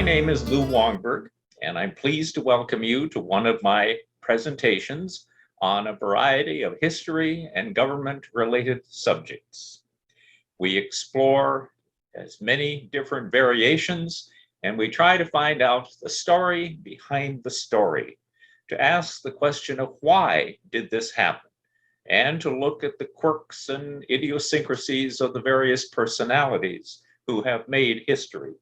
My name is Lou Wongberg, and I'm pleased to welcome you to one of my presentations on a variety of history and government-related subjects. We explore as many different variations, and we try to find out the story behind the story, to ask the question of why did this happen, and to look at the quirks and idiosyncrasies of the various personalities who have made history.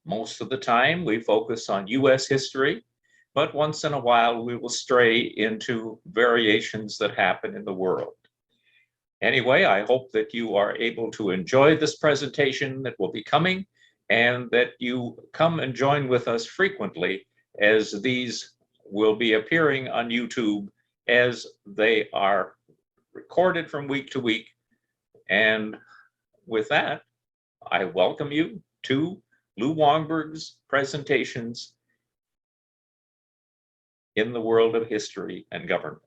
Most of the time we focus on US history, but once in a while we will stray into variations that happen in the world. Anyway, I hope that you are able to enjoy this presentation that will be coming, and that you come and join with us frequently, as these will be appearing on YouTube as they are recorded from week to week. And with that, I welcome you to Lou Wongberg's presentations in the world of history and government.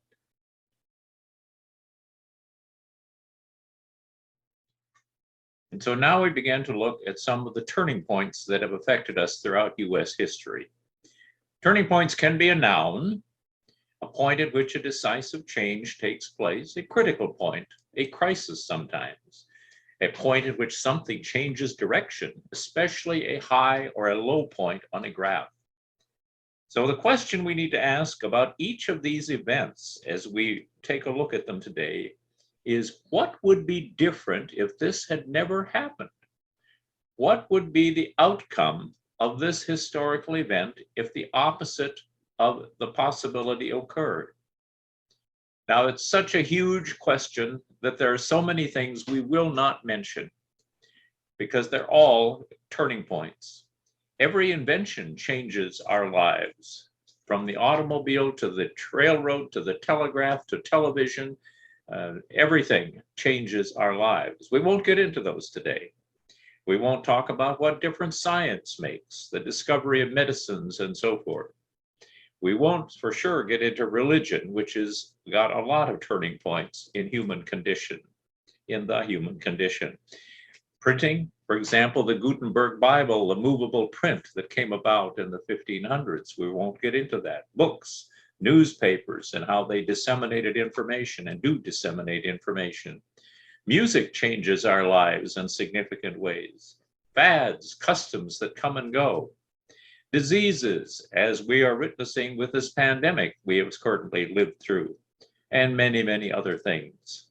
And so now we begin to look at some of the turning points that have affected us throughout US history. Turning points can be a noun, a point at which a decisive change takes place, a critical point, a crisis sometimes, a point at which something changes direction, especially a high or a low point on a graph. So the question we need to ask about each of these events as we take a look at them today is, what would be different if this had never happened? What would be the outcome of this historical event if the opposite of the possibility occurred? Now, it's such a huge question that there are so many things we will not mention, because they're all turning points. Every invention changes our lives, from the automobile to the railroad to the telegraph to television. Everything changes our lives. We won't get into those today. We won't talk about what difference science makes, the discovery of medicines and so forth. We won't for sure get into religion, which has got a lot of turning points in the human condition. Printing, for example, the Gutenberg Bible, the movable print that came about in the 1500s. We won't get into that. Books, newspapers, and how they disseminated information and do disseminate information. Music changes our lives in significant ways. Fads, customs that come and go. Diseases, as we are witnessing with this pandemic we have currently lived through, and many, many other things.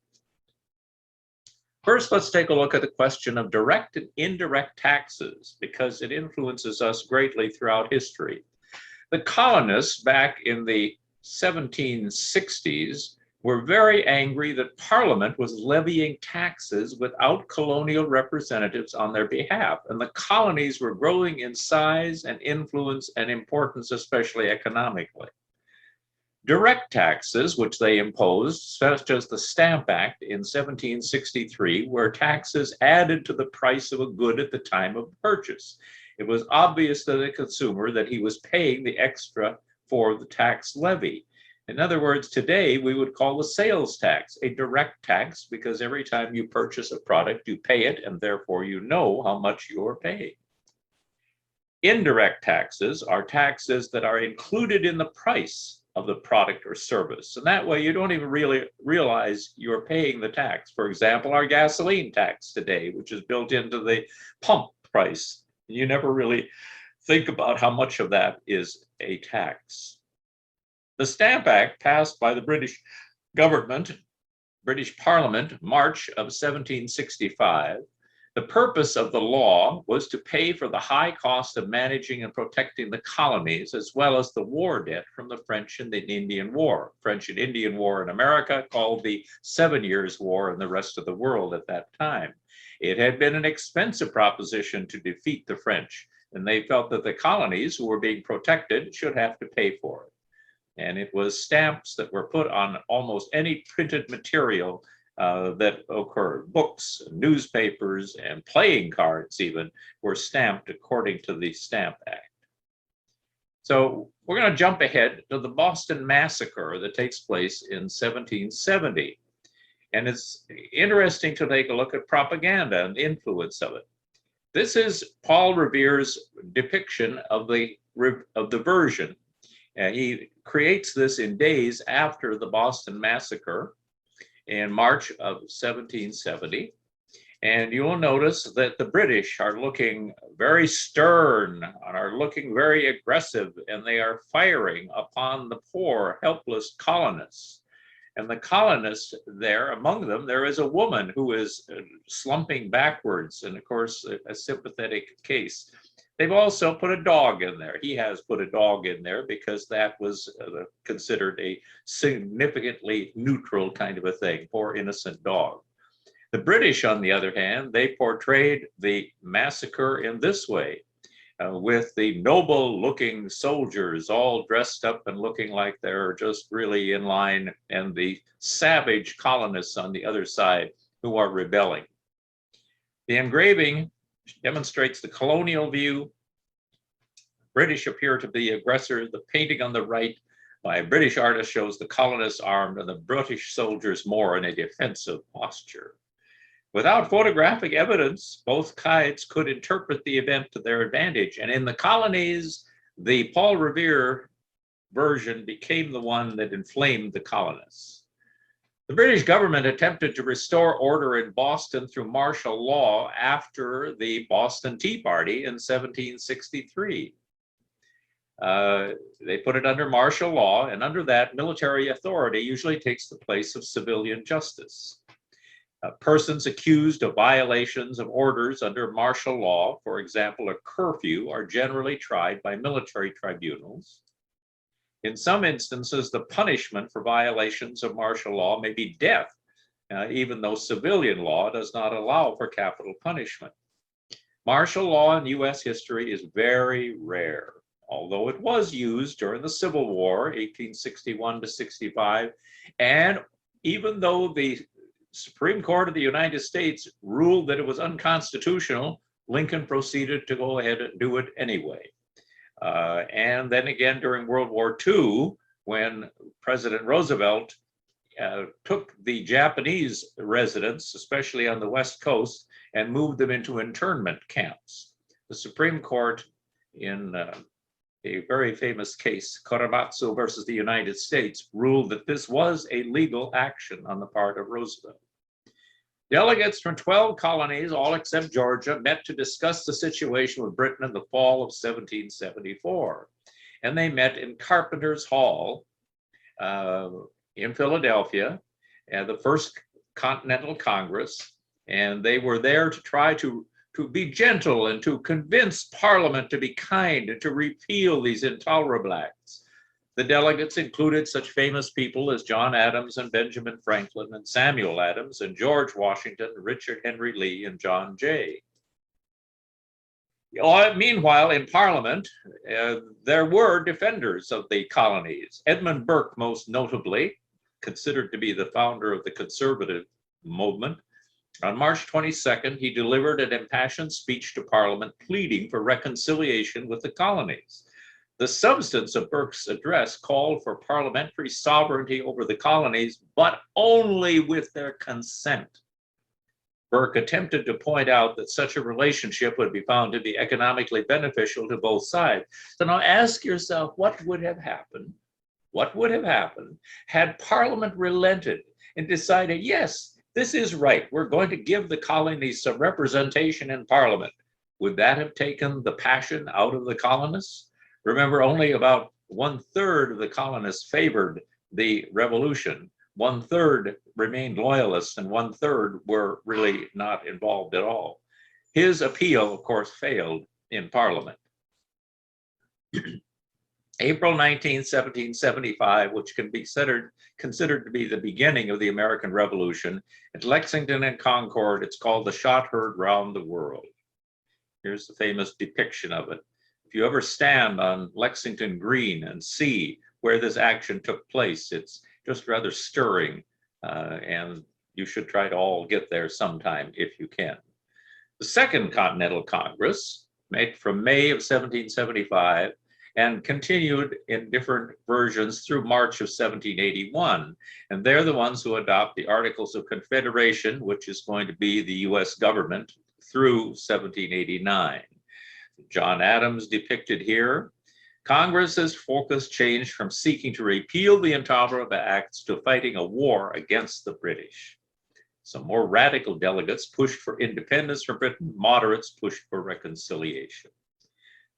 First, let's take a look at the question of direct and indirect taxes, because it influences us greatly throughout history. The colonists back in the 1760s were very angry that Parliament was levying taxes without colonial representatives on their behalf, and the colonies were growing in size and influence and importance, especially economically. Direct taxes, which they imposed, such as the Stamp Act in 1763, were taxes added to the price of a good at the time of purchase. It was obvious to the consumer that he was paying the extra for the tax levy. In other words, today we would call the sales tax a direct tax, because every time you purchase a product, you pay it, and therefore you know how much you are paying. Indirect taxes are taxes that are included in the price of the product or service, and that way you don't even really realize you're paying the tax. For example, our gasoline tax today, which is built into the pump price, you never really think about how much of that is a tax. The Stamp Act, passed by the British government, British Parliament, March of 1765. The purpose of the law was to pay for the high cost of managing and protecting the colonies, as well as the war debt from the French and the Indian War. French and Indian War in America, called the 7 Years' War in the rest of the world at that time. It had been an expensive proposition to defeat the French, and they felt that the colonies who were being protected should have to pay for it. And it was stamps that were put on almost any printed material that occurred. Books, newspapers, and playing cards even were stamped according to the Stamp Act. So we're going to jump ahead to the Boston Massacre that takes place in 1770. And it's interesting to take a look at propaganda and the influence of it. This is Paul Revere's depiction of the version. He creates this in days after the Boston Massacre in March of 1770. And you will notice that the British are looking very stern, and are looking very aggressive, and they are firing upon the poor, helpless colonists. And the colonists there, among them, there is a woman who is slumping backwards, and of course, a sympathetic case. They've also put a dog in there. He has put a dog in there because that was considered a significantly neutral kind of a thing, poor innocent dog. The British, on the other hand, they portrayed the massacre in this way, with the noble-looking soldiers all dressed up and looking like they're just really in line, and the savage colonists on the other side who are rebelling. The engraving demonstrates the colonial view. British appear to be aggressor. The painting on the right by a British artist shows the colonists armed and the British soldiers more in a defensive posture. Without photographic evidence, both sides could interpret the event to their advantage. And in the colonies, the Paul Revere version became the one that inflamed the colonists. The British government attempted to restore order in Boston through martial law after the Boston Tea Party in 1763. They put it under martial law, and under that, military authority usually takes the place of civilian justice. Persons accused of violations of orders under martial law, for example, a curfew, are generally tried by military tribunals. In some instances, the punishment for violations of martial law may be death, even though civilian law does not allow for capital punishment. Martial law in U.S. history is very rare, although it was used during the Civil War, 1861 to 65, and even though the Supreme Court of the United States ruled that it was unconstitutional, Lincoln proceeded to go ahead and do it anyway. And then again during World War II, when President Roosevelt took the Japanese residents, especially on the West Coast, and moved them into internment camps. The Supreme Court, in a very famous case, Korematsu versus the United States, ruled that this was a legal action on the part of Roosevelt. Delegates from 12 colonies, all except Georgia, met to discuss the situation with Britain in the fall of 1774. And they met in Carpenter's Hall in Philadelphia, the first Continental Congress. And they were there to try to be gentle and to convince Parliament to be kind and to repeal these intolerable acts. The delegates included such famous people as John Adams and Benjamin Franklin and Samuel Adams and George Washington, Richard Henry Lee, and John Jay. Meanwhile, in Parliament, there were defenders of the colonies. Edmund Burke, most notably, considered to be the founder of the conservative movement. On March 22nd, he delivered an impassioned speech to Parliament pleading for reconciliation with the colonies. The substance of Burke's address called for parliamentary sovereignty over the colonies, but only with their consent. Burke attempted to point out that such a relationship would be found to be economically beneficial to both sides. So now ask yourself, what would have happened? What would have happened had Parliament relented and decided, yes, this is right, we're going to give the colonies some representation in Parliament? Would that have taken the passion out of the colonists? Remember, only about 1/3 of the colonists favored the revolution. 1/3 remained loyalists, and 1/3 were really not involved at all. His appeal, of course, failed in Parliament. April 19, 1775, which can be considered to be the beginning of the American Revolution, at Lexington and Concord, it's called the Shot Heard Round the World. Here's the famous depiction of it. If you ever stand on Lexington Green and see where this action took place, it's just rather stirring, and you should try to all get there sometime if you can. The Second Continental Congress met from May of 1775 and continued in different versions through March of 1781. And they're the ones who adopt the Articles of Confederation, which is going to be the US government through 1789. John Adams depicted here. Congress's focus changed from seeking to repeal the intolerable acts to fighting a war against the British. Some more radical delegates pushed for independence from Britain. Moderates pushed for reconciliation.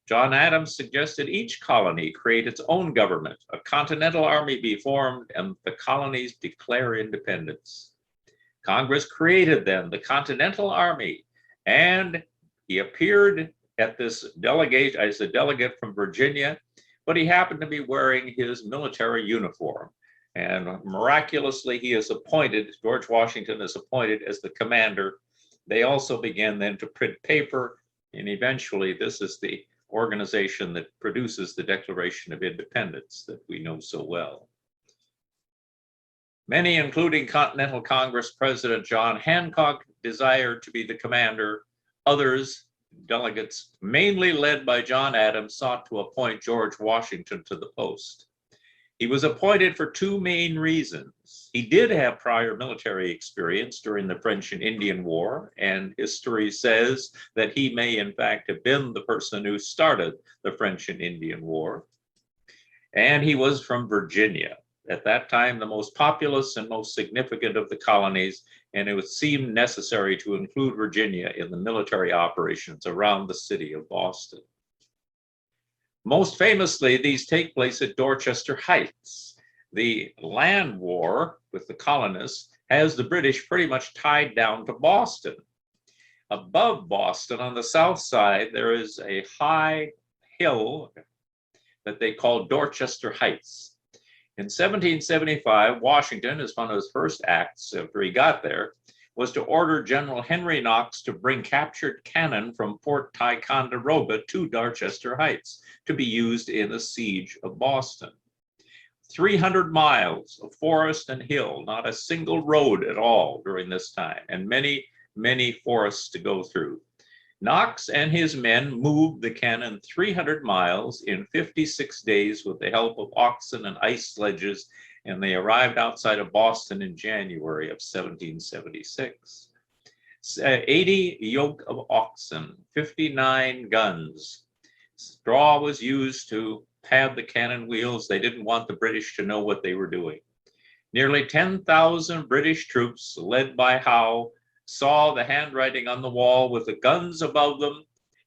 John Adams suggested each colony create its own government, a continental army be formed, and the colonies declare independence. Congress created then the Continental Army, and he appeared at this as a delegate from Virginia, but he happened to be wearing his military uniform. And miraculously, he is appointed, George Washington is appointed as the commander. They also began then to print paper, and eventually this is the organization that produces the Declaration of Independence that we know so well. Many, including Continental Congress President John Hancock, desired to be the commander. Others, delegates, mainly led by John Adams, sought to appoint George Washington to the post. He was appointed for two main reasons. He did have prior military experience during the French and Indian War, and history says that he may in fact have been the person who started the French and Indian War. And he was from Virginia, at that time the most populous and most significant of the colonies, and it would seem necessary to include Virginia in the military operations around the city of Boston. Most famously, these take place at Dorchester Heights. The land war with the colonists has the British pretty much tied down to Boston. Above Boston, on the south side, there is a high hill that they call Dorchester Heights. In 1775, Washington, as one of his first acts after he got there, was to order General Henry Knox to bring captured cannon from Fort Ticonderoga to Dorchester Heights to be used in a siege of Boston. 300 miles of forest and hill, not a single road at all during this time, and many, many forests to go through. Knox and his men moved the cannon 300 miles in 56 days with the help of oxen and ice sledges, and they arrived outside of Boston in January of 1776. 80 yoke of oxen, 59 guns. Straw was used to pad the cannon wheels. They didn't want the British to know what they were doing. Nearly 10,000 British troops, led by Howe, saw the handwriting on the wall with the guns above them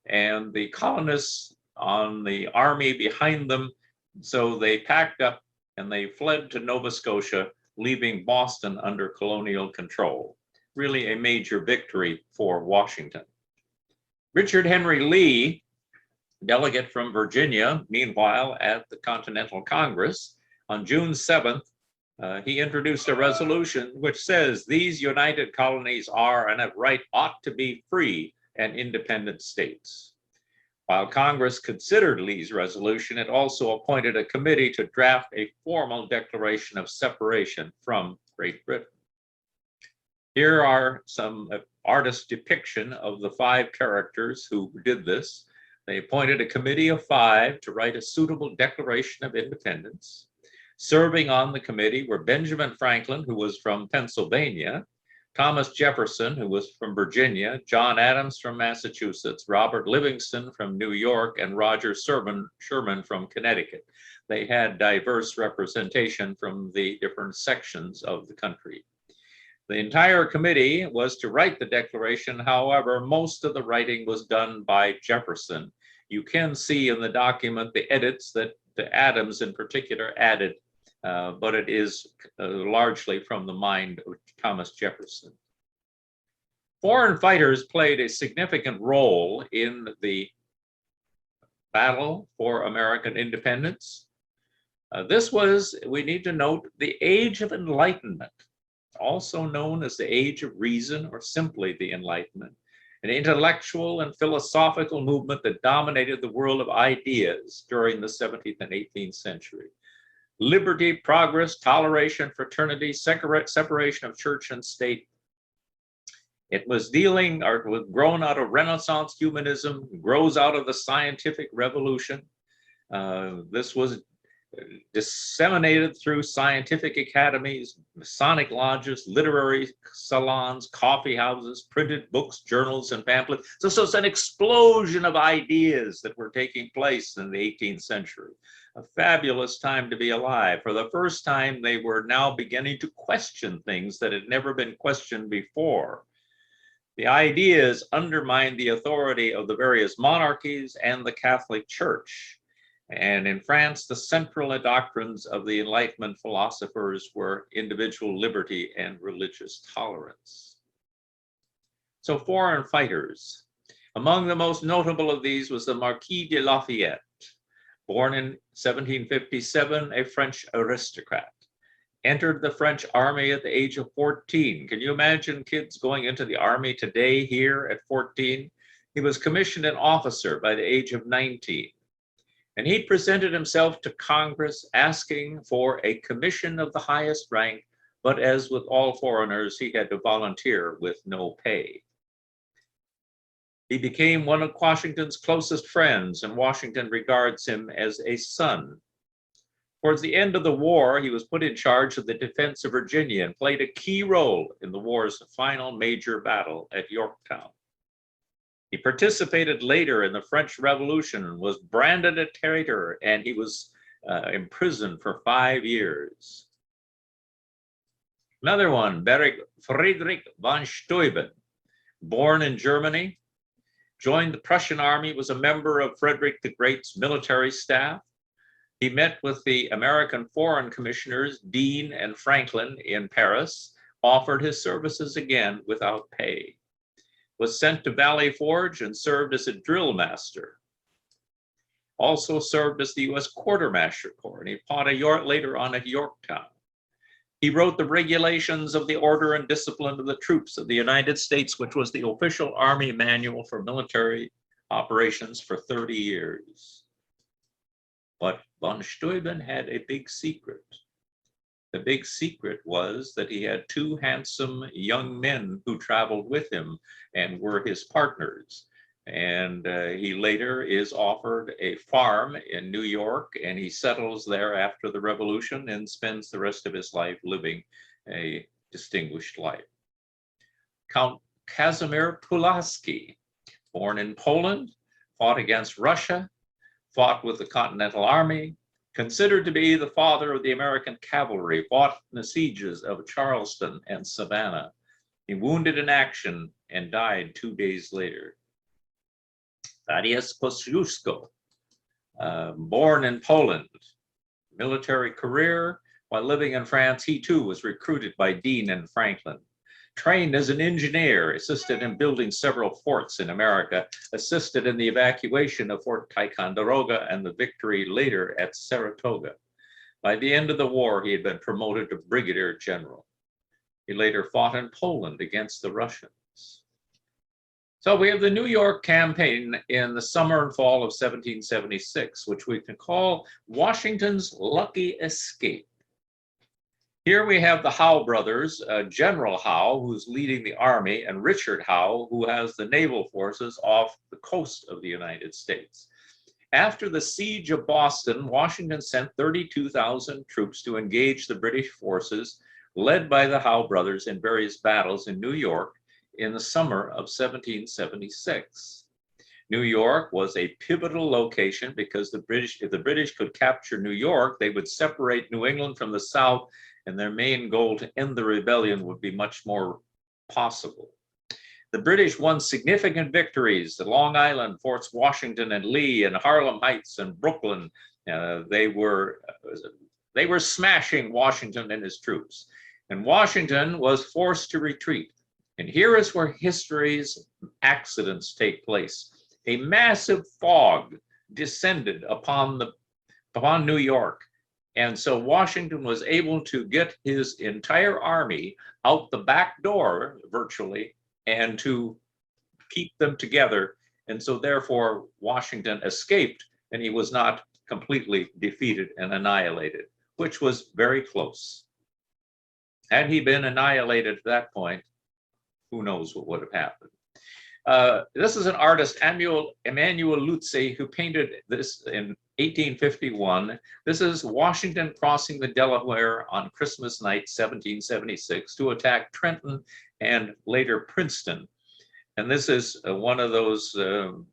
and the colonists on the army behind them. So they packed up and they fled to Nova Scotia, leaving Boston under colonial control. Really a major victory for Washington. Richard Henry Lee, delegate from Virginia, meanwhile at the Continental Congress, on June 7th, he introduced a resolution which says these united colonies are and of right ought to be free and independent states. While Congress considered Lee's resolution, it also appointed a committee to draft a formal declaration of separation from Great Britain. Here are some artist depiction of the 5 characters who did this. They appointed a committee of 5 to write a suitable Declaration of Independence. Serving on the committee were Benjamin Franklin, who was from Pennsylvania, Thomas Jefferson, who was from Virginia, John Adams from Massachusetts, Robert Livingston from New York, and Roger Sherman from Connecticut. They had diverse representation from the different sections of the country. The entire committee was to write the Declaration. However, most of the writing was done by Jefferson. You can see in the document the edits that Adams in particular added, but it is largely from the mind of Thomas Jefferson. Foreign fighters played a significant role in the battle for American independence. This was, we need to note, the Age of Enlightenment, also known as the Age of Reason or simply the Enlightenment, an intellectual and philosophical movement that dominated the world of ideas during the 17th and 18th century. Liberty, progress, toleration, fraternity, separation of church and state. It was dealing, or was grown out of Renaissance humanism, grows out of the scientific revolution. This was disseminated through scientific academies, Masonic lodges, literary salons, coffee houses, printed books, journals, and pamphlets. So it's an explosion of ideas that were taking place in the 18th century. A fabulous time to be alive. For the first time, they were now beginning to question things that had never been questioned before. The ideas undermined the authority of the various monarchies and the Catholic Church. And in France, the central doctrines of the Enlightenment philosophers were individual liberty and religious tolerance. So foreign fighters. Among the most notable of these was the Marquis de Lafayette, born in 1757, a French aristocrat. Entered the French army at the age of 14. Can you imagine kids going into the army today here at 14? He was commissioned an officer by the age of 19. And he presented himself to Congress asking for a commission of the highest rank, but as with all foreigners, he had to volunteer with no pay. He became one of Washington's closest friends, and Washington regards him as a son. Towards the end of the war, he was put in charge of the defense of Virginia and played a key role in the war's final major battle at Yorktown. He participated later in the French Revolution, was branded a traitor, and he was imprisoned for 5 years. Another one, Frederick von Steuben, born in Germany, joined the Prussian army, was a member of Frederick the Great's military staff. He met with the American foreign commissioners, Dean and Franklin, in Paris, offered his services again without pay. Was sent to Valley Forge and served as a drill master. Also served as the U.S. Quartermaster Corps, and he fought later on at Yorktown. He wrote the regulations of the order and discipline of the troops of the United States, which was the official Army manual for military operations for 30 years. But von Steuben had a big secret. The big secret was that he had 2 handsome young men who traveled with him and were his partners. And he later is offered a farm in New York, and he settles there after the Revolution and spends the rest of his life living a distinguished life. Count Casimir Pulaski, born in Poland, fought against Russia, fought with the Continental Army, considered to be the father of the American cavalry, fought in the sieges of Charleston and Savannah. He wounded in action and died 2 days later. Thaddeus Kosciuszko, born in Poland, military career. While living in France, he too was recruited by Dean and Franklin. Trained as an engineer, assisted in building several forts in America, assisted in the evacuation of Fort Ticonderoga and the victory later at Saratoga. By the end of the war, he had been promoted to brigadier general. He later fought in Poland against the Russians. So we have the New York campaign in the summer and fall of 1776, which we can call Washington's lucky escape. Here we have the Howe brothers, General Howe, who's leading the army, and Richard Howe, who has the naval forces off the coast of the United States. After the siege of Boston, Washington sent 32,000 troops to engage the British forces, led by the Howe brothers in various battles in New York in the summer of 1776. New York was a pivotal location because if the British could capture New York, they would separate New England from the South, and their main goal to end the rebellion would be much more possible. The British won significant victories at Long Island, Forts Washington and Lee, and Harlem Heights and Brooklyn. They were smashing Washington and his troops. And Washington was forced to retreat. And here is where history's accidents take place. A massive fog descended upon New York. And so Washington was able to get his entire army out the back door, virtually, and to keep them together. And so therefore, Washington escaped, and he was not completely defeated and annihilated, which was very close. Had he been annihilated at that point, who knows what would have happened. This is an artist, Emanuel Leutze, who painted this in 1851. This is Washington crossing the Delaware on Christmas night, 1776, to attack Trenton and later Princeton. And this is one of those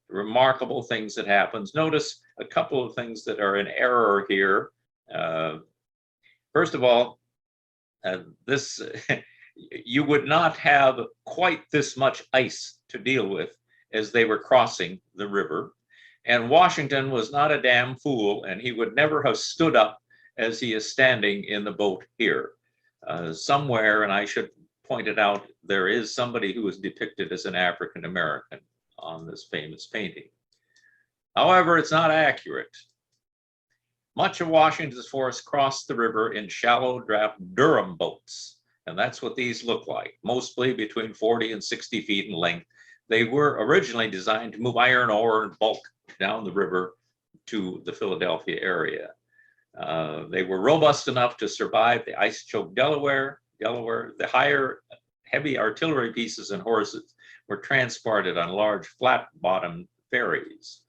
remarkable things that happens. Notice a couple of things that are in error here. First of all, this you would not have quite this much ice to deal with as they were crossing the river. And Washington was not a damn fool, and he would never have stood up as he is standing in the boat here. Somewhere, and I should point it out, there is somebody who is depicted as an African American on this famous painting. However, it's not accurate. Much of Washington's force crossed the river in shallow draft Durham boats. And that's what these look like, mostly between 40 and 60 feet in length. They were originally designed to move iron ore in bulk down the river to the Philadelphia area. They were robust enough to survive the ice-choked Delaware. The higher heavy artillery pieces and horses were transported on large flat-bottomed ferries.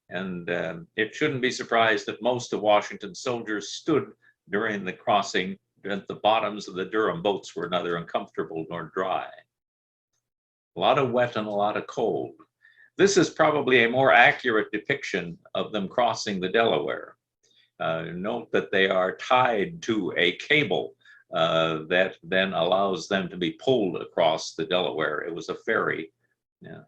And it shouldn't be surprised that most of Washington's soldiers stood during the crossing. And the bottoms of the Durham boats were neither uncomfortable nor dry. A lot of wet and a lot of cold. This is probably a more accurate depiction of them crossing the Delaware. Note that they are tied to a cable that then allows them to be pulled across the Delaware. It was a ferry. Yeah.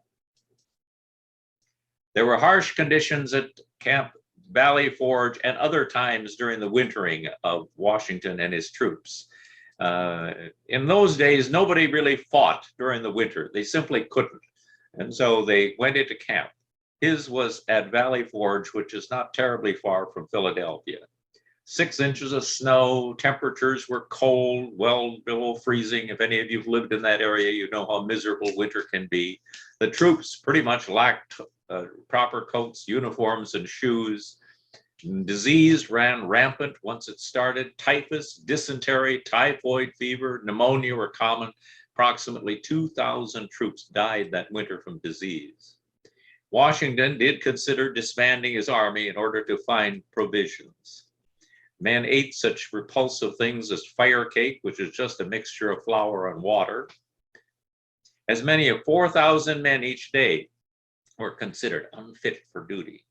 There were harsh conditions at Camp Valley Forge and other times during the wintering of Washington and his troops. In those days, nobody really fought during the winter. They simply couldn't. And so they went into camp. His was at Valley Forge, which is not terribly far from Philadelphia. 6 inches of snow, temperatures were cold, well below freezing. If any of you have lived in that area, you know how miserable winter can be. The troops pretty much lacked proper coats, uniforms, and shoes. Disease ran rampant once it started. Typhus, dysentery, typhoid fever, pneumonia were common. Approximately 2,000 troops died that winter from disease. Washington did consider disbanding his army in order to find provisions. Men ate such repulsive things as fire cake, which is just a mixture of flour and water. As many as 4,000 men each day were considered unfit for duty.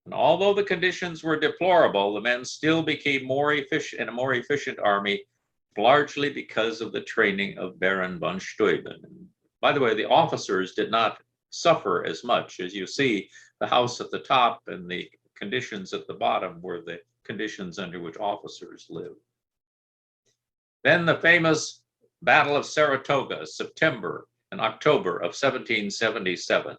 And although the conditions were deplorable, the men still became more efficient and a more efficient army, largely because of the training of Baron von Steuben. And by the way, the officers did not suffer as much. As you see, the house at the top and the conditions at the bottom were the conditions under which officers lived. Then the famous Battle of Saratoga, September and October of 1777.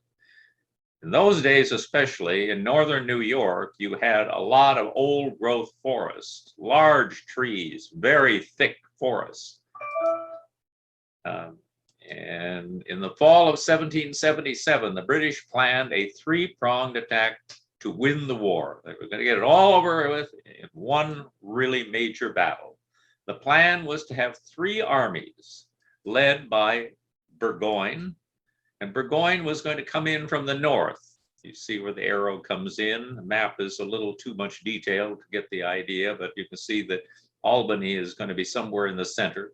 In those days, especially in northern New York, you had a lot of old growth forests, large trees, very thick forests. And in the fall of 1777, the British planned a three-pronged attack to win the war. They were going to get it all over with in one really major battle. The plan was to have 3 armies led by Burgoyne, and Burgoyne was going to come in from the north. You see where the arrow comes in. The map is a little too much detail to get the idea, but you can see that Albany is going to be somewhere in the center.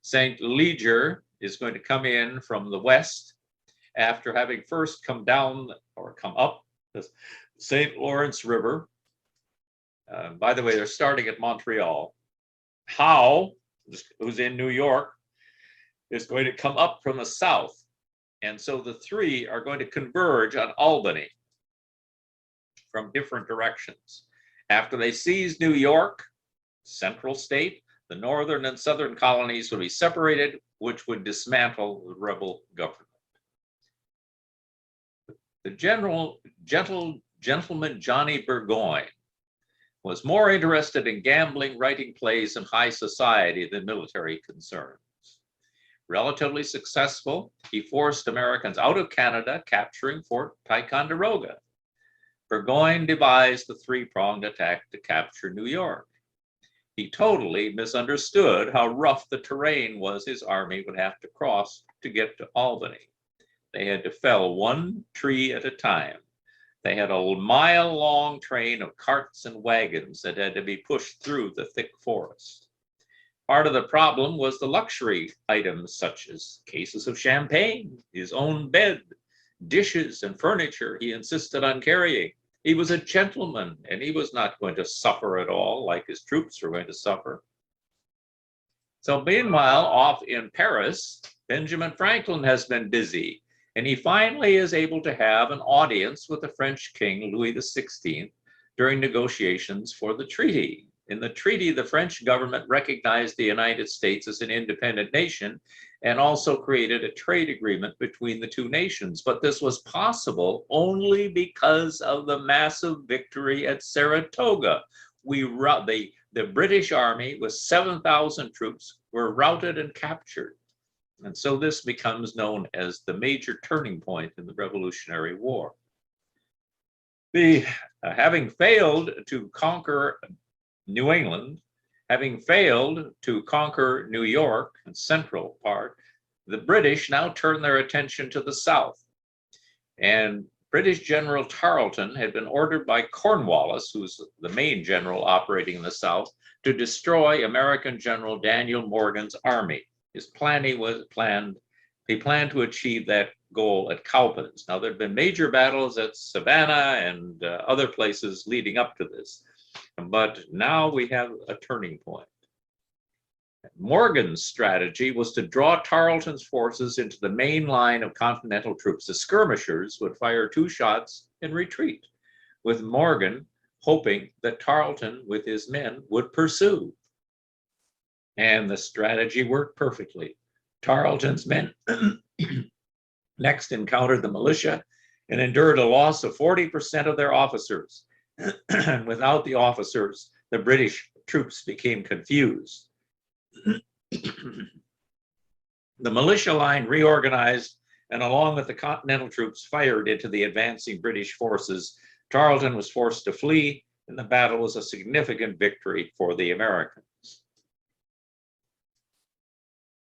St. Leger is going to come in from the west after having first come down or come up the St. Lawrence River. By the way, they're starting at Montreal. Howe, who's in New York, is going to come up from the south. And so the 3 are going to converge on Albany from different directions. After they seize New York, central state, the northern and southern colonies will be separated, which would dismantle the rebel government. The gentleman Johnny Burgoyne was more interested in gambling, writing plays, and high society than military concerns. Relatively successful, he forced Americans out of Canada, capturing Fort Ticonderoga. Burgoyne devised the 3-pronged attack to capture New York. He totally misunderstood how rough the terrain was his army would have to cross to get to Albany. They had to fell one tree at a time. They had a mile-long train of carts and wagons that had to be pushed through the thick forest. Part of the problem was the luxury items such as cases of champagne, his own bed, dishes, and furniture he insisted on carrying. He was a gentleman, and he was not going to suffer at all like his troops were going to suffer. So meanwhile, off in Paris, Benjamin Franklin has been busy, and he finally is able to have an audience with the French king, Louis XVI, during negotiations for the treaty. In the treaty, the French government recognized the United States as an independent nation and also created a trade agreement between the two nations. But this was possible only because of the massive victory at Saratoga. The British Army with 7,000 troops were routed and captured. And so this becomes known as the major turning point in the Revolutionary War. Having failed to conquer New England, having failed to conquer New York and central part, the British now turned their attention to the south. And British General Tarleton had been ordered by Cornwallis, who's the main general operating in the south, to destroy American General Daniel Morgan's army. He planned to achieve that goal at Cowpens. Now, there had been major battles at Savannah and other places leading up to this. But now we have a turning point. Morgan's strategy was to draw Tarleton's forces into the main line of Continental troops. The skirmishers would fire 2 shots and retreat, with Morgan hoping that Tarleton with his men would pursue. And the strategy worked perfectly. Tarleton's men next encountered the militia and endured a loss of 40% of their officers. And without the officers, the British troops became confused. The militia line reorganized and along with the Continental troops fired into the advancing British forces. Tarleton was forced to flee, and the battle was a significant victory for the Americans.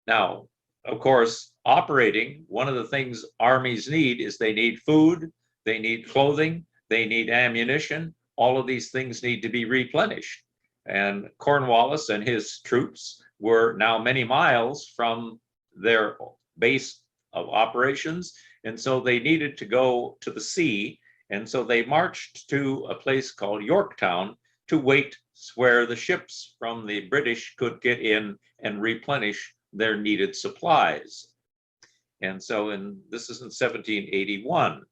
Now, of course, operating, one of the things armies need is they need food, they need clothing, they need ammunition. All of these things need to be replenished. And Cornwallis and his troops were now many miles from their base of operations, and so they needed to go to the sea, and so they marched to a place called Yorktown to wait where the ships from the British could get in and replenish their needed supplies. And so this is in 1781.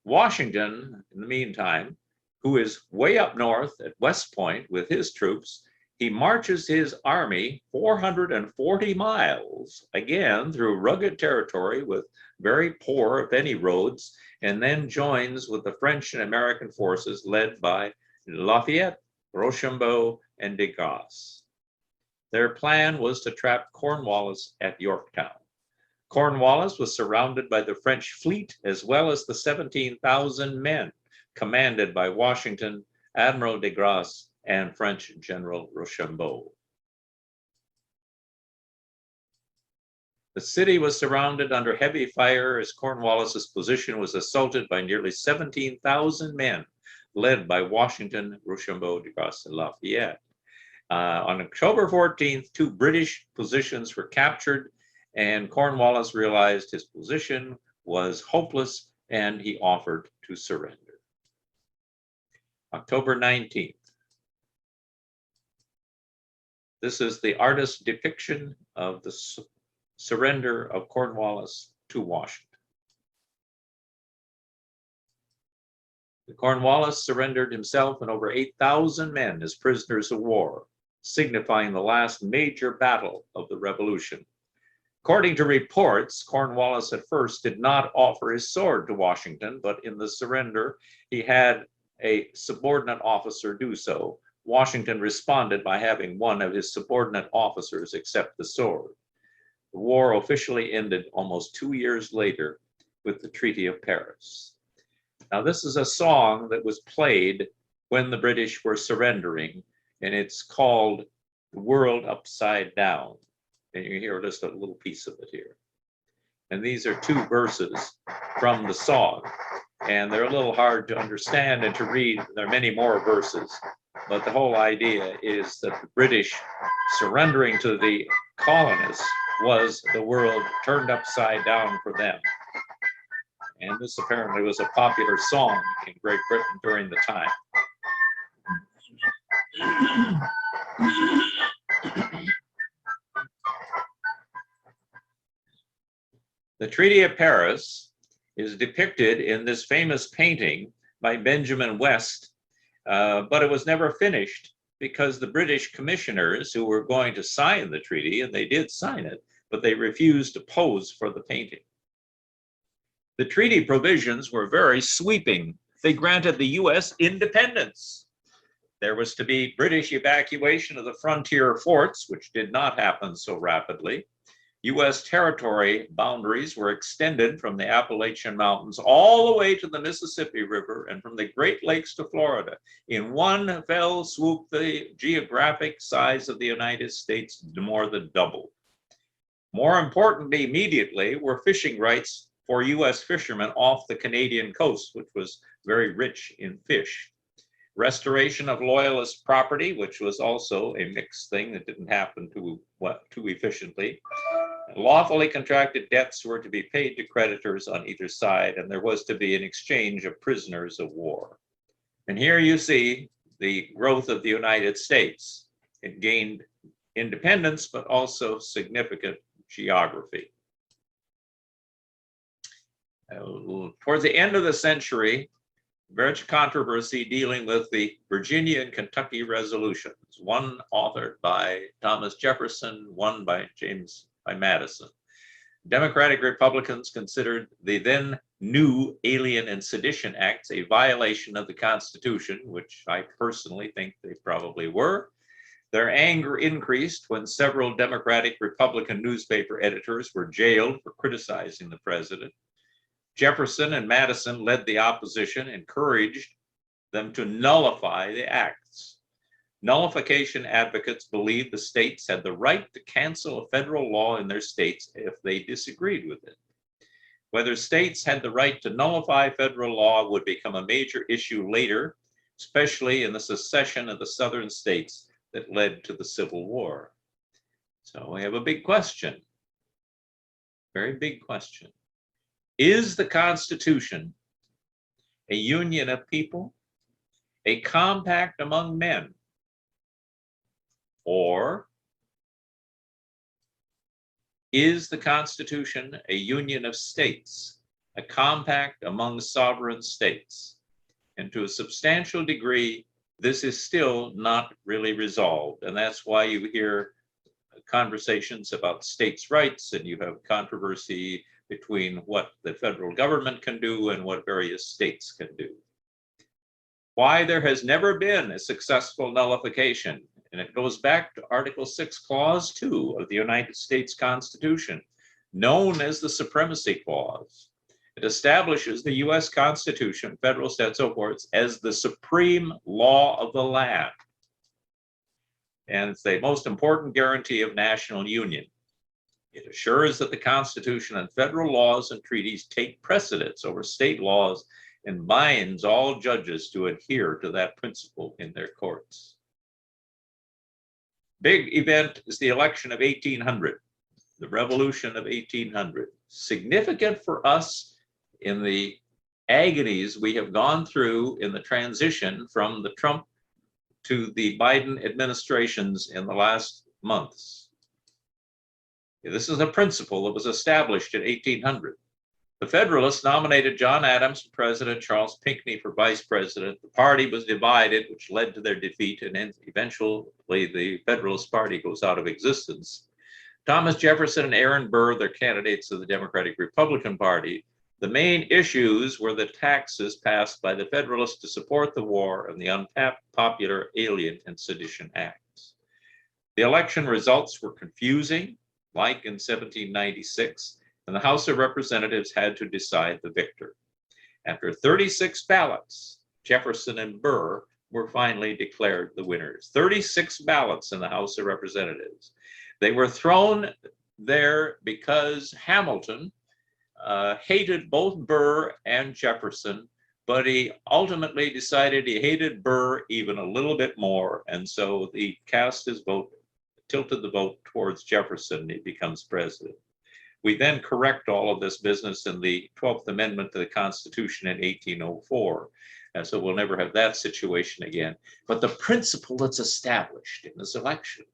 Washington, in the meantime, who is way up north at West Point with his troops, he marches his army 440 miles, again through rugged territory with very poor, if any, roads, and then joins with the French and American forces led by Lafayette, Rochambeau, and de Grasse. Their plan was to trap Cornwallis at Yorktown. Cornwallis was surrounded by the French fleet as well as the 17,000 men commanded by Washington, Admiral de Grasse, and French General Rochambeau. The city was surrounded under heavy fire as Cornwallis's position was assaulted by nearly 17,000 men, led by Washington, Rochambeau, de Grasse, and Lafayette. On October 14th, 2 British positions were captured, and Cornwallis realized his position was hopeless, and he offered to surrender. October 19th. This is the artist's depiction of the surrender of Cornwallis to Washington. Cornwallis surrendered himself and over 8,000 men as prisoners of war, signifying the last major battle of the Revolution. According to reports, Cornwallis at first did not offer his sword to Washington, but in the surrender, he had a subordinate officer do so. Washington responded by having one of his subordinate officers accept the sword. The war officially ended almost 2 years later with the Treaty of Paris. Now, this is a song that was played when the British were surrendering, and it's called "The World Upside Down." And you hear just a little piece of it here. And these are 2 verses from the song. And they're a little hard to understand and to read. There are many more verses. But the whole idea is that the British surrendering to the colonists was the world turned upside down for them. And this apparently was a popular song in Great Britain during the time. The Treaty of Paris is depicted in this famous painting by Benjamin West, but it was never finished because the British commissioners who were going to sign the treaty, and they did sign it, but they refused to pose for the painting. The treaty provisions were very sweeping. They granted the U.S. independence. There was to be British evacuation of the frontier forts, which did not happen so rapidly. U.S. territory boundaries were extended from the Appalachian Mountains all the way to the Mississippi River and from the Great Lakes to Florida. In one fell swoop, the geographic size of the United States more than doubled. More importantly, immediately, were fishing rights for U.S. fishermen off the Canadian coast, which was very rich in fish. Restoration of Loyalist property, which was also a mixed thing that didn't happen too efficiently. Lawfully contracted debts were to be paid to creditors on either side, and there was to be an exchange of prisoners of war. And here you see the growth of the United States. It gained independence, but also significant geography. Towards the end of the century, much controversy dealing with the Virginia and Kentucky resolutions, one authored by Thomas Jefferson, one by Madison. Democratic Republicans considered the then new Alien and Sedition Acts a violation of the Constitution, which I personally think they probably were. Their anger increased when several Democratic Republican newspaper editors were jailed for criticizing the president. Jefferson and Madison led the opposition, encouraged them to nullify the acts. Nullification advocates believed the states had the right to cancel a federal law in their states if they disagreed with it. Whether states had the right to nullify federal law would become a major issue later, especially in the secession of the southern states that led to the Civil War. So we have a big question, very big question. Is the Constitution a union of people, a compact among men, or is the Constitution a union of states, a compact among sovereign states? And to a substantial degree, this is still not really resolved. And that's why you hear conversations about states' rights, and you have controversy between what the federal government can do and what various states can do. Why there has never been a successful nullification, and it goes back to Article 6, Clause 2 of the United States Constitution, known as the Supremacy Clause. It establishes the U.S. Constitution, federal state, so forth, as the supreme law of the land. And it's the most important guarantee of national union. It assures that the Constitution and federal laws and treaties take precedence over state laws and binds all judges to adhere to that principle in their courts. Big event is the election of 1800, the Revolution of 1800. Significant for us in the agonies we have gone through in the transition from the Trump to the Biden administrations in the last months. This is a principle that was established in 1800. The Federalists nominated John Adams for president, Charles Pinckney for vice president. The party was divided, which led to their defeat, and then eventually the Federalist Party goes out of existence. Thomas Jefferson and Aaron Burr, they're candidates of the Democratic Republican Party. The main issues were the taxes passed by the Federalists to support the war and the unpopular Alien and Sedition Acts. The election results were confusing, like in 1796, and the House of Representatives had to decide the victor. After 36 ballots, Jefferson and Burr were finally declared the winners. 36 ballots in the House of Representatives. They were thrown there because Hamilton hated both Burr and Jefferson, but he ultimately decided he hated Burr even a little bit more, and so he cast his vote, tilted the vote towards Jefferson. He becomes president. We then correct all of this business in the 12th Amendment to the Constitution in 1804. And so we'll never have that situation again. But the principle that's established in this election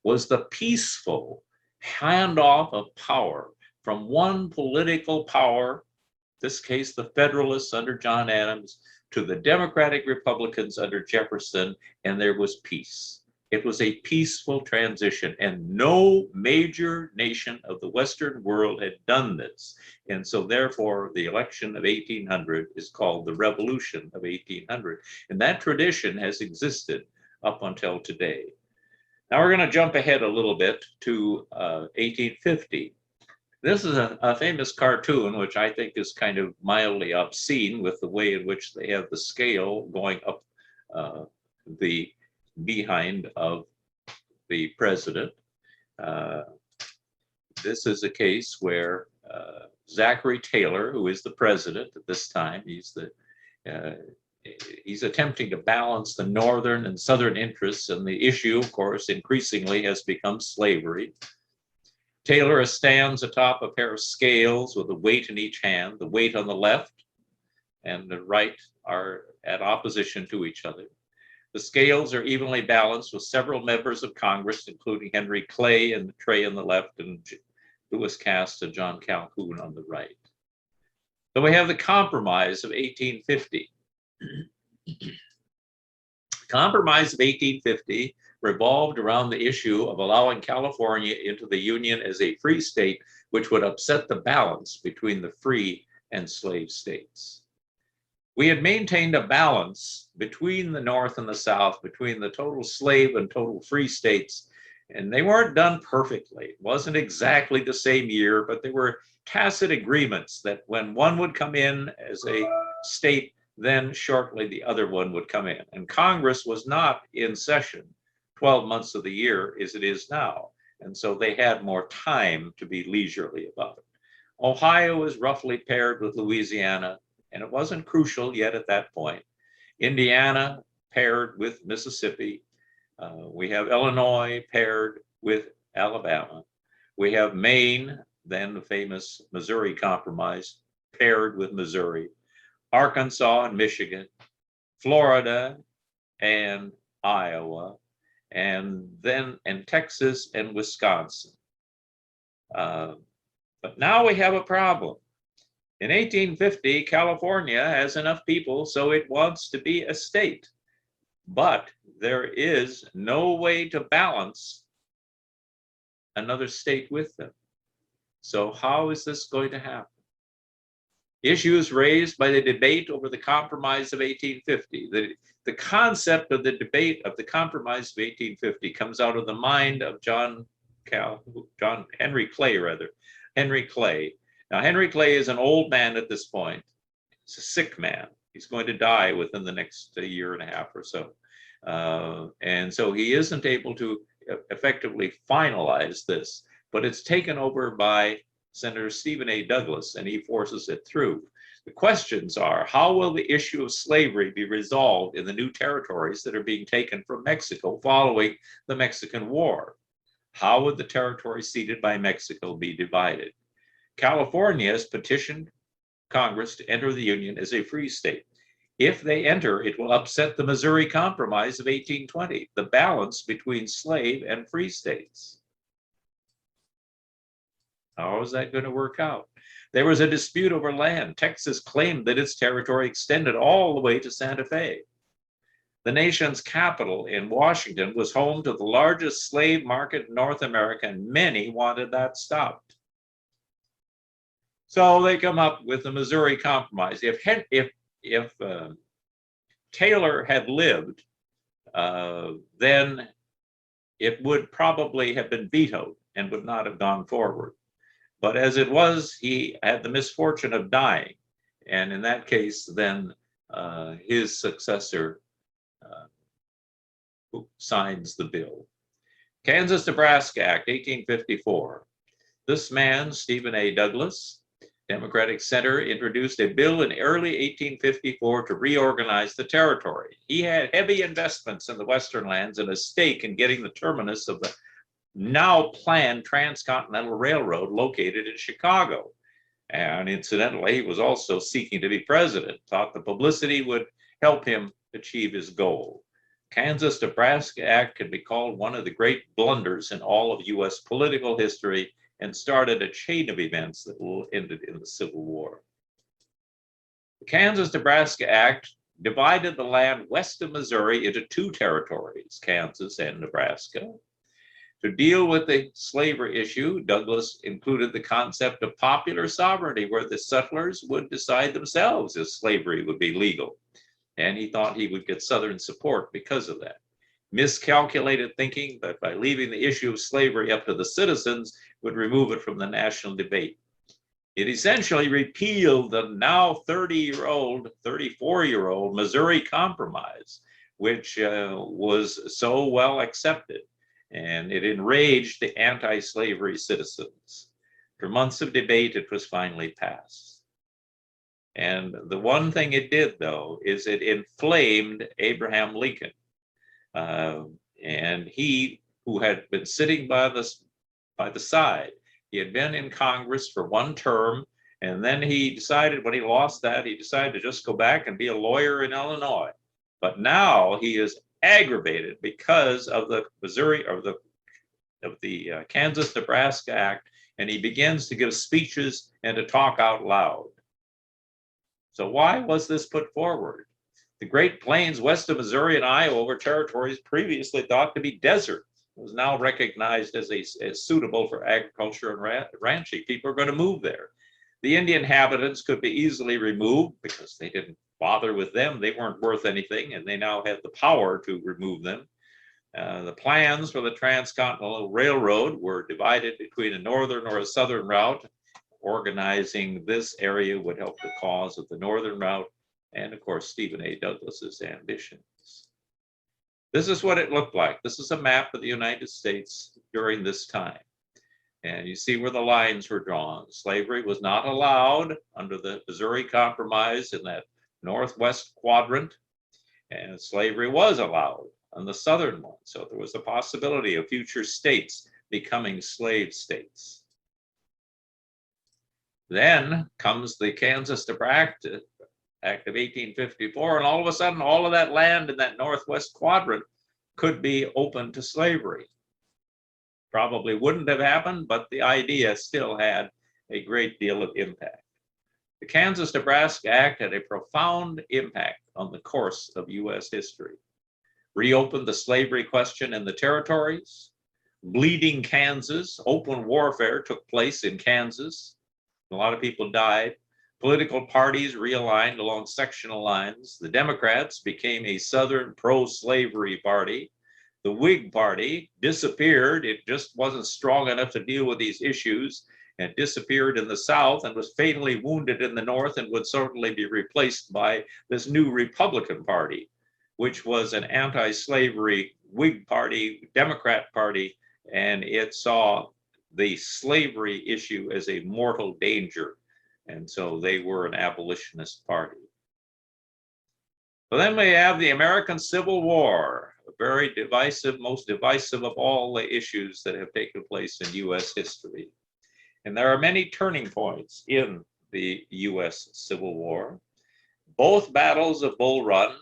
was the peaceful handoff of power from one political power, this case the Federalists under John Adams, to the Democratic Republicans under Jefferson, and there was peace. It was a peaceful transition, and no major nation of the Western world had done this. And so therefore, the election of 1800 is called the Revolution of 1800. And that tradition has existed up until today. Now we're going to jump ahead a little bit to 1850. This is a famous cartoon, which I think is kind of mildly obscene with the way in which they have the scale going up the behind of the president. This is a case where Zachary Taylor, who is the president at this time, he's attempting to balance the northern and southern interests, and the issue, of course, increasingly has become slavery. Taylor stands atop a pair of scales with a weight in each hand. The weight on the left and the right are at opposition to each other. The scales are evenly balanced with several members of Congress, including Henry Clay in the tray on the left and Lewis Cass and John Calhoun on the right. So we have the Compromise of 1850. The Compromise of 1850 revolved around the issue of allowing California into the Union as a free state, which would upset the balance between the free and slave states. We had maintained a balance between the North and the South, between the total slave and total free states, and they weren't done perfectly. It wasn't exactly the same year, but there were tacit agreements that when one would come in as a state, then shortly the other one would come in. And Congress was not in session 12 months of the year as it is now, and so they had more time to be leisurely about it. Ohio was roughly paired with Louisiana, and it wasn't crucial yet at that point. Indiana paired with Mississippi. We have Illinois paired with Alabama. We have Maine, then the famous Missouri Compromise, paired with Missouri. Arkansas and Michigan, Florida and Iowa, and Texas and Wisconsin. But now we have a problem. In 1850, California has enough people, so it wants to be a state. But there is no way to balance another state with them. So how is this going to happen? Issues raised by the debate over the Compromise of 1850. The concept of the debate of the Compromise of 1850 comes out of the mind of Henry Clay. Now, Henry Clay is an old man at this point. He's a sick man. He's going to die within the next year and a half or so. And so he isn't able to effectively finalize this, but it's taken over by Senator Stephen A. Douglas, and he forces it through. The questions are, how will the issue of slavery be resolved in the new territories that are being taken from Mexico following the Mexican War? How would the territory ceded by Mexico be divided? California has petitioned Congress to enter the Union as a free state. If they enter, it will upset the Missouri Compromise of 1820, the balance between slave and free states. How is that going to work out? There was a dispute over land. Texas claimed that its territory extended all the way to Santa Fe. The nation's capital in Washington was home to the largest slave market in North America, and many wanted that stopped. So they come up with the Missouri Compromise. If Taylor had lived, then it would probably have been vetoed and would not have gone forward. But as it was, he had the misfortune of dying. And in that case, then his successor signs the bill. Kansas Nebraska Act, 1854. This man, Stephen A. Douglas, Democratic Center introduced a bill in early 1854 to reorganize the territory. He had heavy investments in the western lands and a stake in getting the terminus of the now planned transcontinental railroad located in Chicago. And incidentally, he was also seeking to be president, thought the publicity would help him achieve his goal. Kansas Nebraska Act can be called one of the great blunders in all of U.S. political history and started a chain of events that ended in the Civil War. The Kansas Nebraska Act divided the land west of Missouri into two territories, Kansas and Nebraska. To deal with the slavery issue, Douglas included the concept of popular sovereignty, where the settlers would decide themselves if slavery would be legal. And he thought he would get Southern support because of that. Miscalculated thinking that by leaving the issue of slavery up to the citizens would remove it from the national debate. It essentially repealed the now 34-year-old Missouri Compromise, which was so well accepted, and it enraged the anti-slavery citizens. After months of debate, it was finally passed. And the one thing it did, though, is it inflamed Abraham Lincoln. And he, who had been sitting by the side, he had been in Congress for one term, and then he decided, when he lost that, he decided to just go back and be a lawyer in Illinois. But now he is aggravated because of the Kansas Nebraska Act, and he begins to give speeches and to talk out loud. So why was this put forward? The Great Plains west of Missouri and Iowa were territories previously thought to be desert. It was now recognized as suitable for agriculture and ranching. People are going to move there. The Indian inhabitants could be easily removed because they didn't bother with them. They weren't worth anything, and they now had the power to remove them. The plans for the Transcontinental Railroad were divided between a northern or a southern route. Organizing this area would help the cause of the northern route, and of course, Stephen A. Douglas's ambitions. This is what it looked like. This is a map of the United States during this time. And you see where the lines were drawn. Slavery was not allowed under the Missouri Compromise in that northwest quadrant, and slavery was allowed on the southern one. So there was a possibility of future states becoming slave states. Then comes the Kansas Nebraska Act of 1854, and all of a sudden, all of that land in that northwest quadrant could be open to slavery. Probably wouldn't have happened, but the idea still had a great deal of impact. The Kansas Nebraska Act had a profound impact on the course of U.S. history. Reopened the slavery question in the territories. Bleeding Kansas, open warfare took place in Kansas. A lot of people died. Political parties realigned along sectional lines. The Democrats became a Southern pro-slavery party. The Whig Party disappeared. It just wasn't strong enough to deal with these issues, and disappeared in the South and was fatally wounded in the North, and would certainly be replaced by this new Republican Party, which was an anti-slavery Whig Party, Democrat Party, and it saw the slavery issue as a mortal danger. And so they were an abolitionist party. So then we have the American Civil War, a very divisive, most divisive of all the issues that have taken place in U.S. history. And there are many turning points in the U.S. Civil War. Both battles of Bull Run,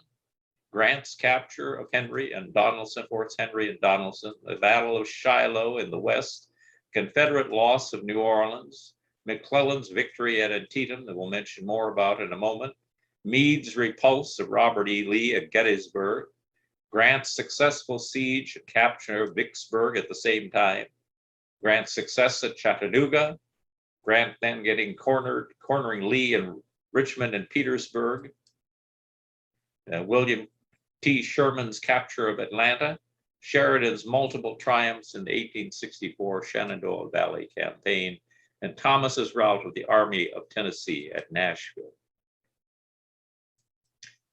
Grant's capture of Henry and Donelson, Forts Henry and Donelson, the Battle of Shiloh in the West, Confederate loss of New Orleans, McClellan's victory at Antietam, that we'll mention more about in a moment, Meade's repulse of Robert E. Lee at Gettysburg, Grant's successful siege and capture of Vicksburg at the same time, Grant's success at Chattanooga, Grant then cornering Lee in Richmond and Petersburg, William T. Sherman's capture of Atlanta, Sheridan's multiple triumphs in the 1864 Shenandoah Valley campaign, and Thomas's rout of the Army of Tennessee at Nashville.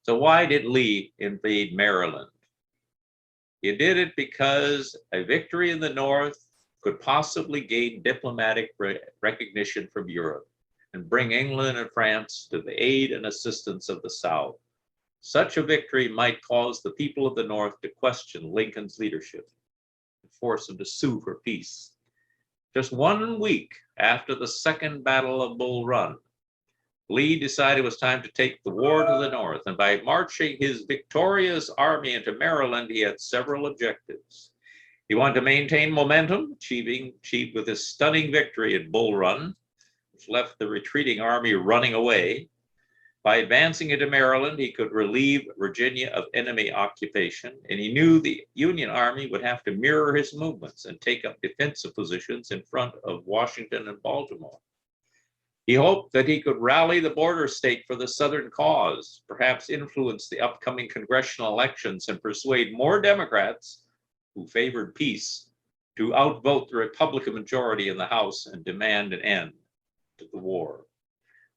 So why did Lee invade Maryland? He did it because a victory in the North could possibly gain diplomatic recognition from Europe. and bring England and France to the aid and assistance of the South. Such a victory might cause the people of the North to question Lincoln's leadership and force him to sue for peace. Just 1 week after the Second Battle of Bull Run, Lee decided it was time to take the war to the North, and by marching his victorious army into Maryland, he had several objectives. He wanted to maintain momentum, achieved with his stunning victory at Bull Run, which left the retreating army running away. By advancing into Maryland, he could relieve Virginia of enemy occupation, and he knew the Union Army would have to mirror his movements and take up defensive positions in front of Washington and Baltimore. He hoped that he could rally the border state for the Southern cause, perhaps influence the upcoming congressional elections and persuade more Democrats who favored peace to outvote the Republican majority in the House and demand an end to the war.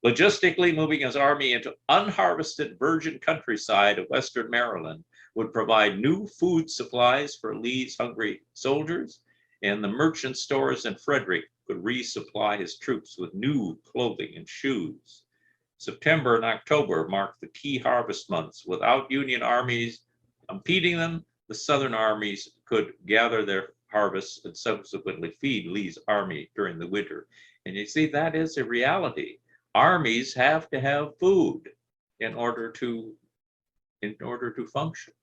Logistically, moving his army into unharvested virgin countryside of Western Maryland would provide new food supplies for Lee's hungry soldiers, and the merchant stores in Frederick could resupply his troops with new clothing and shoes. September and October marked the key harvest months. Without Union armies impeding them, the Southern armies could gather their harvests and subsequently feed Lee's army during the winter. And you see, that is a reality. Armies have to have food in order to function.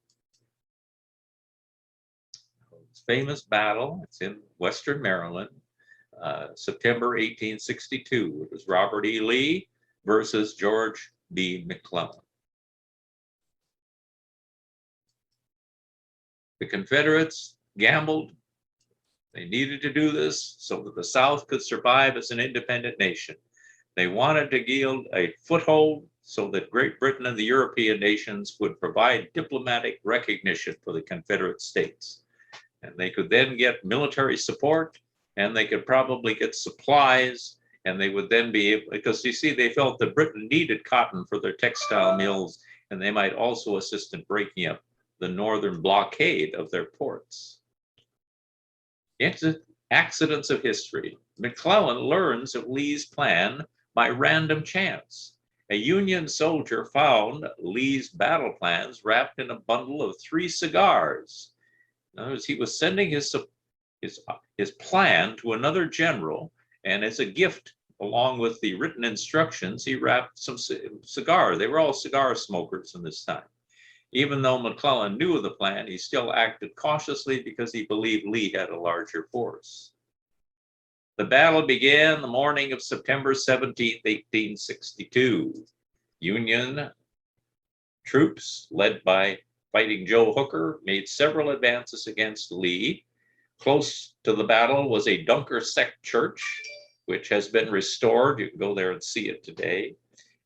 This famous battle, it's in Western Maryland, September 1862. It was Robert E. Lee versus George B. McClellan. The Confederates gambled. They needed to do this so that the South could survive as an independent nation. They wanted to yield a foothold so that Great Britain and the European nations would provide diplomatic recognition for the Confederate states. And they could then get military support, and they could probably get supplies, and they would then be able, because you see, they felt that Britain needed cotton for their textile mills, and they might also assist in breaking up the northern blockade of their ports. Accidents of history. McClellan learns of Lee's plan by random chance. A Union soldier found Lee's battle plans wrapped in a bundle of 3 cigars. In other words, he was sending his plan to another general, and as a gift, along with the written instructions, he wrapped some cigars. They were all cigar smokers in this time. Even though McClellan knew of the plan, he still acted cautiously because he believed Lee had a larger force. The battle began the morning of September 17, 1862. Union troops, led by fighting Joe Hooker, made several advances against Lee. Close to the battle was a Dunker sect church, which has been restored. You can go there and see it today.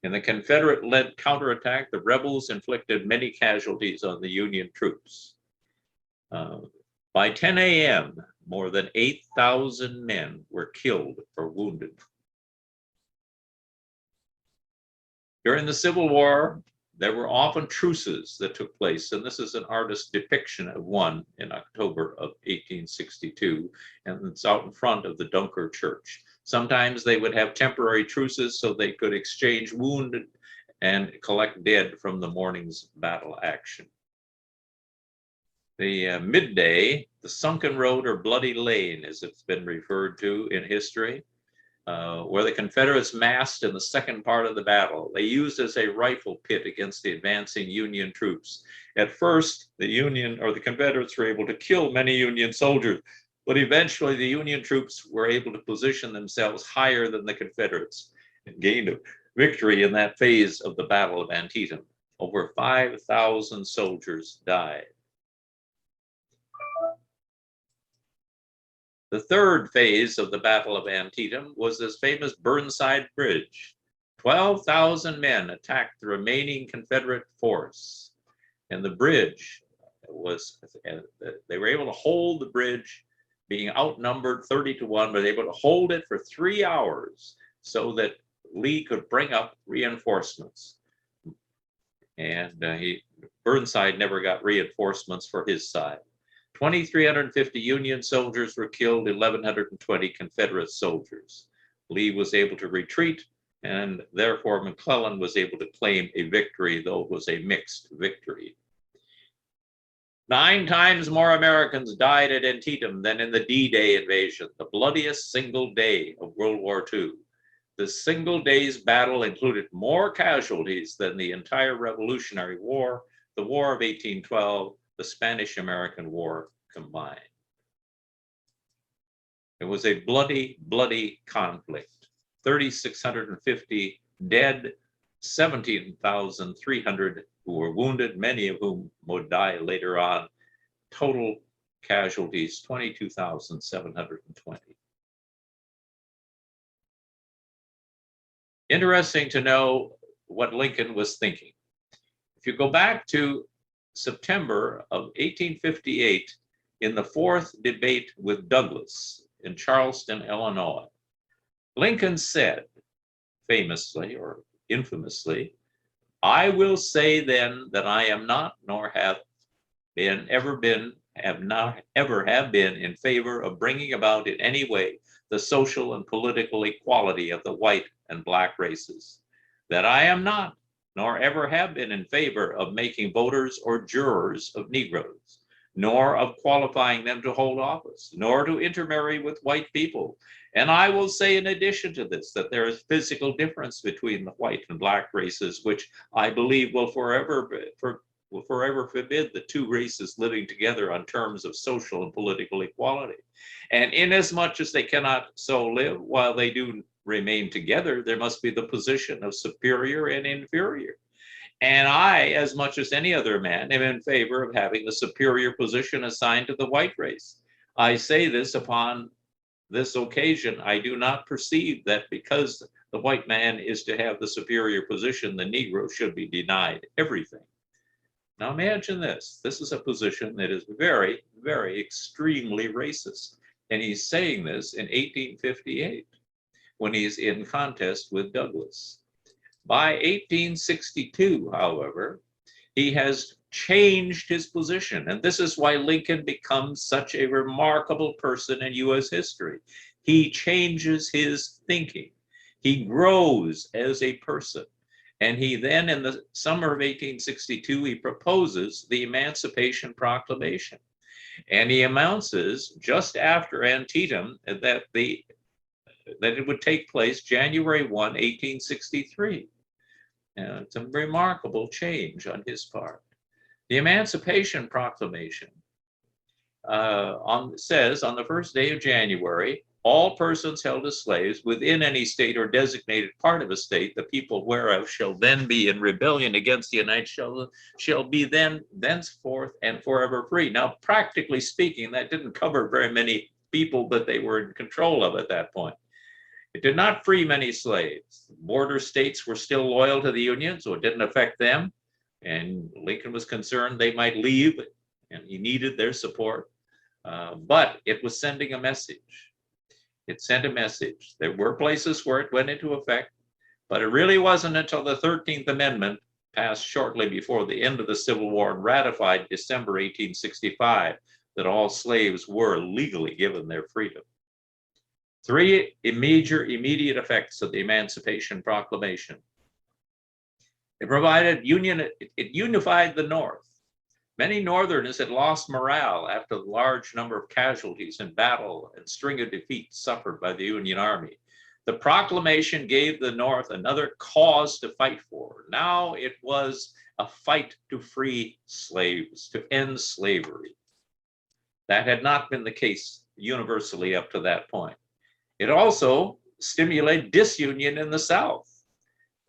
In the Confederate-led counterattack, the rebels inflicted many casualties on the Union troops. By 10 a.m., more than 8,000 men were killed or wounded. During the Civil War, there were often truces that took place, and this is an artist's depiction of one in October of 1862, and it's out in front of the Dunker Church. Sometimes they would have temporary truces so they could exchange wounded and collect dead from the morning's battle action. The Midday, the Sunken Road or Bloody Lane, as it's been referred to in history, where the Confederates massed in the second part of the battle. They used as a rifle pit against the advancing Union troops. At first, the Confederates were able to kill many Union soldiers, but eventually the Union troops were able to position themselves higher than the Confederates and gained a victory in that phase of the Battle of Antietam. Over 5,000 soldiers died. The third phase of the Battle of Antietam was this famous Burnside Bridge. 12,000 men attacked the remaining Confederate force. And the bridge they were able to hold the bridge, being outnumbered 30-1, but able to hold it for 3 hours so that Lee could bring up reinforcements. And Burnside never got reinforcements for his side. 2,350 Union soldiers were killed, 1,120 Confederate soldiers. Lee was able to retreat, and therefore McClellan was able to claim a victory, though it was a mixed victory. 9 times more Americans died at Antietam than in the D-Day invasion, the bloodiest single day of World War II. The single day's battle included more casualties than the entire Revolutionary War, the War of 1812, the Spanish-American War combined. It was a bloody, bloody conflict. 3,650 dead, 17,300 who were wounded, many of whom would die later on. Total casualties, 22,720. Interesting to know what Lincoln was thinking. If you go back to September of 1858, in the 4th debate with Douglas in Charleston, Illinois, Lincoln said, famously or infamously, "I will say then that I am not, nor have been, have been in favor of bringing about in any way the social and political equality of the white and black races, that I am not, nor ever have been in favor of making voters or jurors of Negroes, nor of qualifying them to hold office, nor to intermarry with white people. And I will say in addition to this, that there is physical difference between the white and black races, which I believe will forever forbid the two races living together on terms of social and political equality. And inasmuch as they cannot so live, while they do remain together, there must be the position of superior and inferior. And I, as much as any other man, am in favor of having the superior position assigned to the white race. I say this upon this occasion. I do not perceive that because the white man is to have the superior position, the Negro should be denied everything." Now imagine this. This is a position that is very, very extremely racist. And he's saying this in 1858 when he's in contest with Douglas. By 1862, however, he has changed his position. And this is why Lincoln becomes such a remarkable person in U.S. history. He changes his thinking. He grows as a person. And he then, in the summer of 1862, he proposes the Emancipation Proclamation. And he announces just after Antietam that it would take place January 1, 1863. And it's a remarkable change on his part. The Emancipation Proclamation says on the first day of January, all persons held as slaves within any state or designated part of a state, the people whereof shall then be in rebellion against the United shall be then thenceforth and forever free. Now, practically speaking, that didn't cover very many people that they were in control of at that point. It did not free many slaves. Border states were still loyal to the Union, so it didn't affect them. And Lincoln was concerned they might leave, and he needed their support. But it was sending a message. It sent a message. There were places where it went into effect, but it really wasn't until the 13th Amendment, passed shortly before the end of the Civil War and ratified December 1865, that all slaves were legally given their freedom. 3 immediate effects of the Emancipation Proclamation. It unified the North. Many Northerners had lost morale after the large number of casualties in battle and string of defeats suffered by the Union Army. The proclamation gave the North another cause to fight for. Now it was a fight to free slaves, to end slavery. That had not been the case universally up to that point. It also stimulated disunion in the South.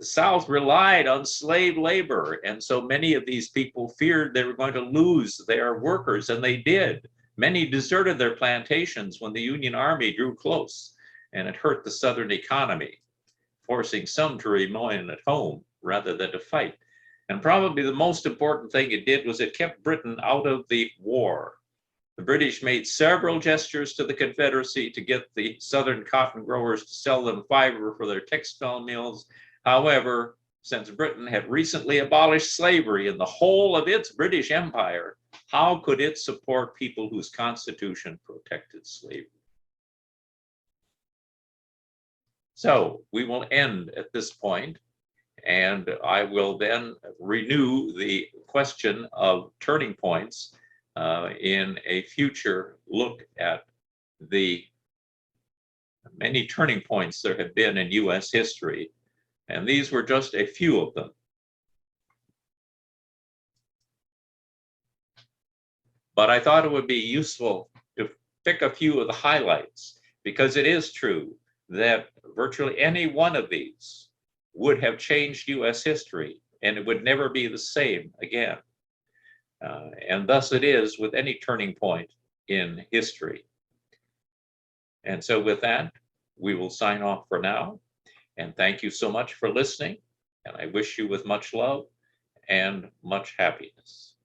The South relied on slave labor, and so many of these people feared they were going to lose their workers, and they did. Many deserted their plantations when the Union Army drew close, and it hurt the Southern economy, forcing some to remain at home rather than to fight. And probably the most important thing it did was it kept Britain out of the war. The British made several gestures to the Confederacy to get the Southern cotton growers to sell them fiber for their textile mills. However, since Britain had recently abolished slavery in the whole of its British Empire, how could it support people whose constitution protected slavery? So we will end at this point, and I will then renew the question of turning points in a future look at the many turning points there have been in U.S. history, and these were just a few of them. But I thought it would be useful to pick a few of the highlights, because it is true that virtually any one of these would have changed U.S. history, and it would never be the same again. And thus it is with any turning point in history. And so with that, we will sign off for now. And thank you so much for listening. And I wish you with much love and much happiness.